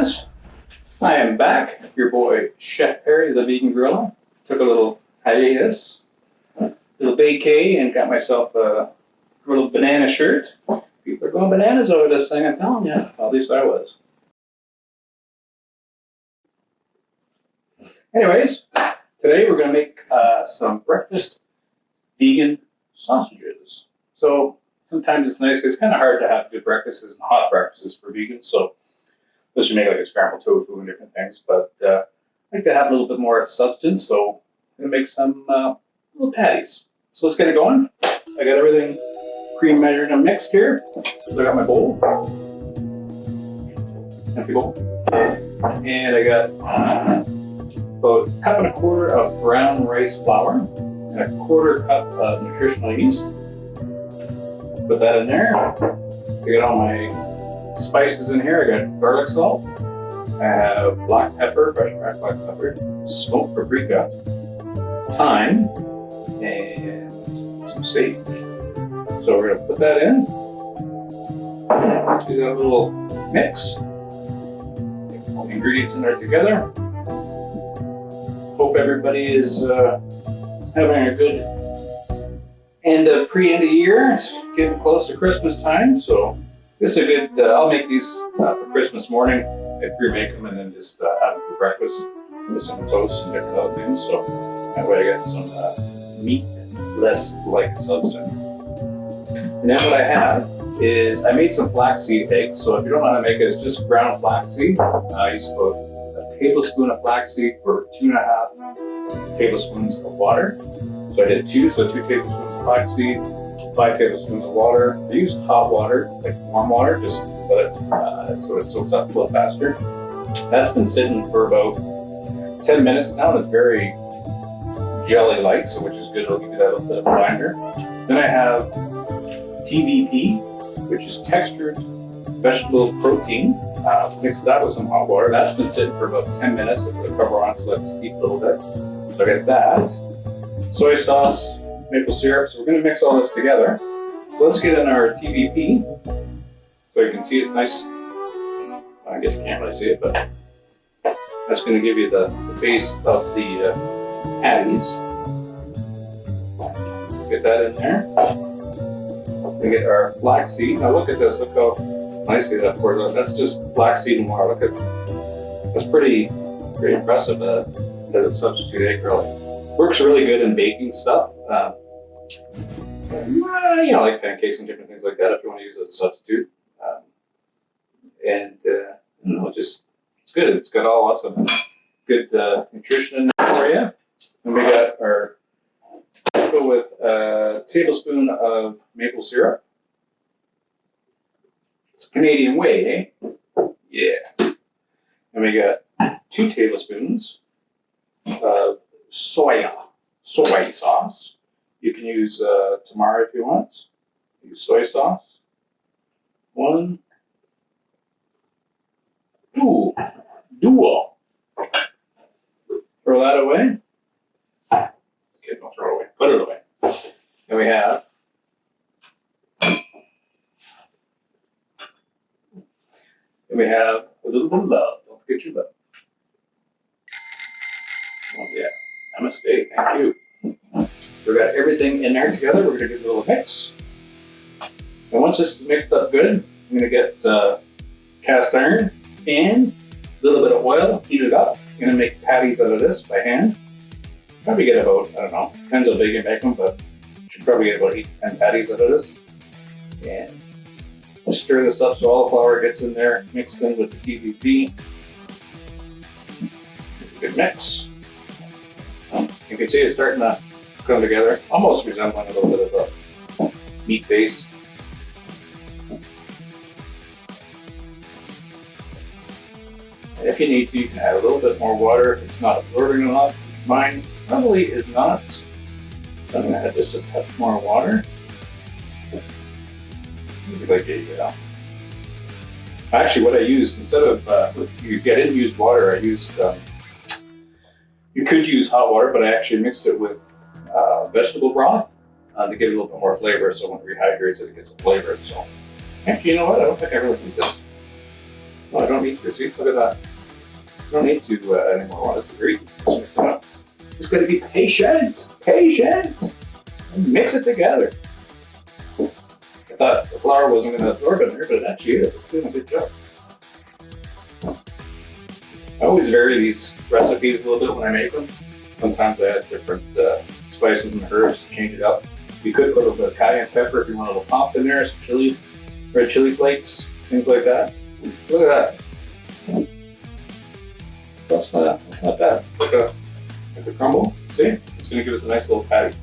Baes. I am back. Your boy Chef Perry, the vegan gorilla. Took a little hiatus, little vacay, and got myself a little banana shirt. People are going bananas over this thing, I'm telling you. At least I was. Anyways, today we're going to make some breakfast vegan sausages. So sometimes it's nice because it's kind of hard to have good breakfasts and hot breakfasts for vegans. So unless you make like a scrambled tofu and different things, but I like to have a little bit more substance. So I'm going to make some little patties. So let's get it going. I got everything pre-measured and mixed here. So I got my bowl, empty bowl, and I got about a cup and a quarter of brown rice flour and a quarter cup of nutritional yeast. Put that in there. I got all my spices in here. I got garlic salt. I have black pepper, fresh cracked black pepper, smoked paprika, thyme, and some sage. So we're going to put that in. Do that little mix. Get all the ingredients in there together. Hope everybody is having a good end of year. It's getting close to Christmas time, so this is a good. I'll make these for Christmas morning. I pre-make them and then just have them for breakfast with some toast and different other things. So that way I got some meat, less like substance. And then what I have is I made some flaxseed eggs. So if you don't know how to make it, it's just ground flaxseed. I used about a tablespoon of flaxseed for 2.5 tablespoons of water. So I did 2 tablespoons of flaxseed, 5 tablespoons of water. I used hot water, like warm water, just let it so it soaks up a little faster. That's been sitting for about 10 minutes now, and it's very jelly-like, so which is good. It'll give you that little bit of a binder. Then I have TVP, which is textured vegetable protein. Mix that with some hot water. That's been sitting for about 10 minutes. I put a cover on to let it steep a little bit. So I got that. Soy sauce, maple syrup. So we're going to mix all this together. Let's get in our TVP. So you can see it's nice. I guess you can't really see it, but that's going to give you the base of the patties. Get that in there. We get our flaxseed. Now look at this. Look how nicely that pours out. That's just flaxseed and water. Look at that's pretty impressive as a substitute egg really. Works really good in baking stuff. Like pancakes and different things like that if you want to use it as a substitute. Just it's good. It's got lots of good nutrition in there for you. And we got our go with a tablespoon of maple syrup. It's Canadian way, eh? Yeah. And we got 2 tablespoons of soy sauce. You can use tamari if you want. Use soy sauce. 1, 2, duo. Throw that away. Okay, don't throw it away. Put it away. Then we have a little bit of love. Don't forget your love. Oh yeah, namaste. Thank you. We've got everything in there together. We're going to do a little mix. And once this is mixed up good, I'm going to get cast iron and a little bit of oil, heat it up. I'm going to make patties out of this by hand. Probably get about, I don't know, depends how big you make them, but you should probably get about 8 to 10 patties out of this. And we'll stir this up so all the flour gets in there, mixed in with the TVP. Good mix. You can see it's starting to come together, almost resembling a little bit of a meat base. And if you need to, you can add a little bit more water if it's not absorbing enough. Mine probably is not. I'm going to add just a touch more water. Maybe like actually, what I used instead of you didn't use water, I used. You could use hot water, but I actually mixed it with vegetable broth to get a little bit more flavor. So when it rehydrates it, it gets a flavor. So actually, you know what? I don't think I really need this. Oh, I don't need to. See, look at that. I don't need to add any more water. It's very easy. Just mix it up. Just gotta be patient. Patient. And mix it together. I thought the flour wasn't going to absorb in there, but it actually is. It's doing a good job. I always vary these recipes a little bit when I make them. Sometimes I add different spices and herbs to change it up. You could put a little bit of cayenne pepper if you want a little pop in there, some chili, red chili flakes, things like that. Look at that. That's not bad. It's like a crumble. See? It's going to give us a nice little patty.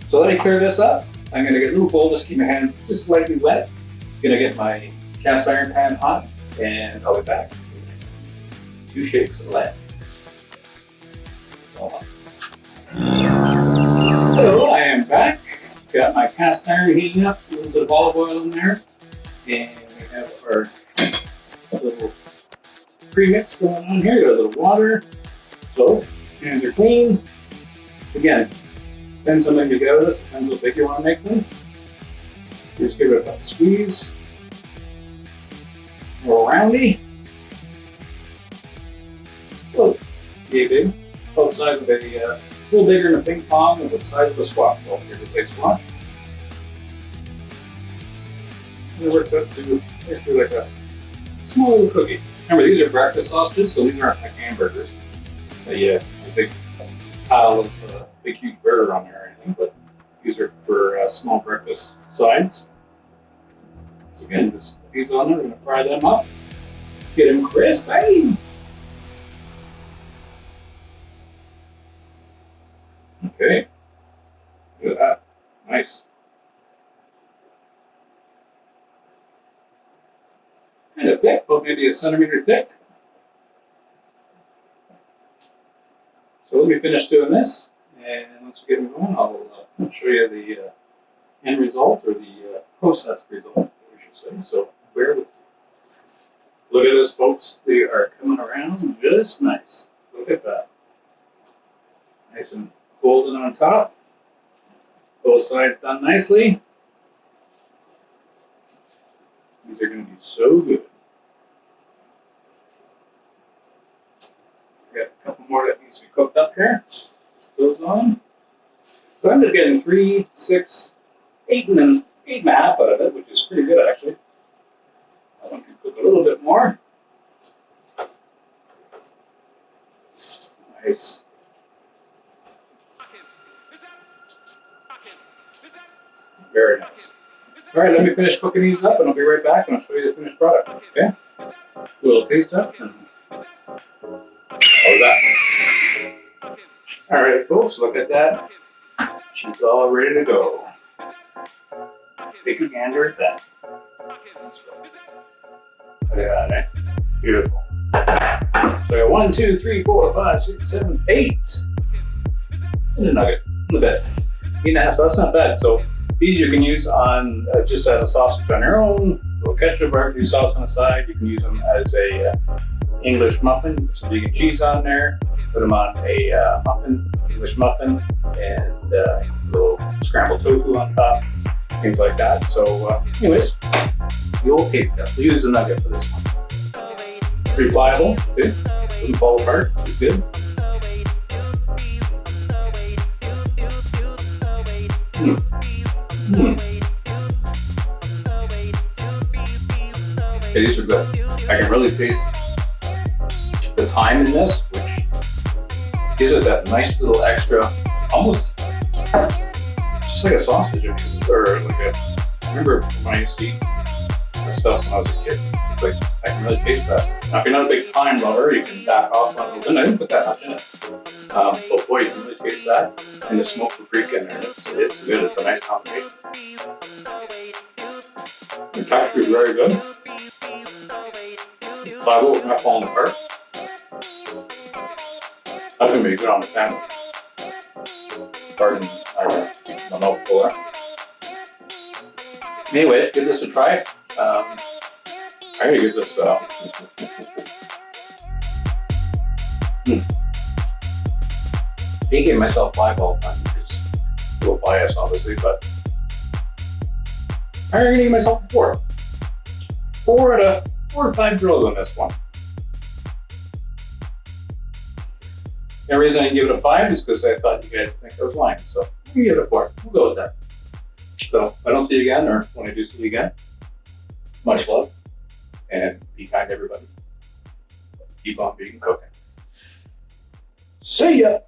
So let me clear this up. I'm going to get a little bowl, just keep my hand just slightly wet. I'm going to get my cast iron pan hot, and I'll be back. 2 shakes of lamb. So I am back. Got my cast iron heating up, a little bit of olive oil in there, and we have our little premix going on here. Got a little water. So hands are clean. Again, depends how many you get out of this, depends how big you want to make them. Just give it a squeeze. A little roundy. Oh, yay big. About the size of a little bigger than a ping pong and the size of a squash. Well, here's a big squash. And it works out to basically like a small little cookie. Remember, these are breakfast sausages, so these aren't like hamburgers. A big pile of big huge burger on there or anything, but these are for small breakfast sides. So again, just put these on there. We're going to fry them up, get them crispy. Okay, look at that, nice. Kind of thick, but maybe a centimeter thick. So let me finish doing this, and once we get them going, I'll show you the end result, or the processed result, we should say. So bear with me. Look at this, folks. They are coming around just nice. Look at that. Nice and golden on top. Both sides done nicely. These are going to be so good. Got a couple more that needs to be cooked up here. Those on. So I ended up getting 3, 6, 8 and 8.5 out of it, which is pretty good actually. I want to cook a little bit more. Nice. Very nice. All right, let me finish cooking these up, and I'll be right back, and I'll show you the finished product. Okay? Do a little taste test. And all that. All right, folks, look at that. She's all ready to go. Take a gander at that. Let's go. Look at that, eh? Beautiful. So I got 1, 2, 3, 4, 5, 6, 7, 8. And a nugget in the bed. 8.5, so that's not bad. So these you can use on just as a sausage on your own, a little ketchup, barbecue sauce on the side. You can use them as a English muffin, put some vegan cheese on there, put them on a muffin, English muffin, and a little scrambled tofu on top, things like that. So anyways, the old taste test. We'll use the nugget for this one. Pretty pliable, see? Doesn't fall apart, it's good. Okay, these are good. I can really taste the thyme in this, which gives it that nice little extra, almost just like a sausage, or like I remember when I used to eat this stuff when I was a kid. It's like, I can really taste that. Now, if you're not a big thyme lover, you can back off on it. I didn't put that much in it. But boy, you can really taste that. And the smoked paprika in there, it's good. It's a nice combination. The texture is very good. Pliable, it's not falling apart. That's going to be good on the sandwich. Pardon my mouthful there. Anyways, give this a try. I'm going to give this I hate giving myself 5 all the time, which is a little biased, obviously, but I'm going to give myself a 4. 4 out of 4 or 5 girls on this one. The reason I didn't give it a 5 is because I thought you guys would think I was lying. So I'm gonna give it a 4. We'll go with that. So if I don't see you again, or when I do see you again, much love and be kind to everybody. Keep on being cooking. See ya.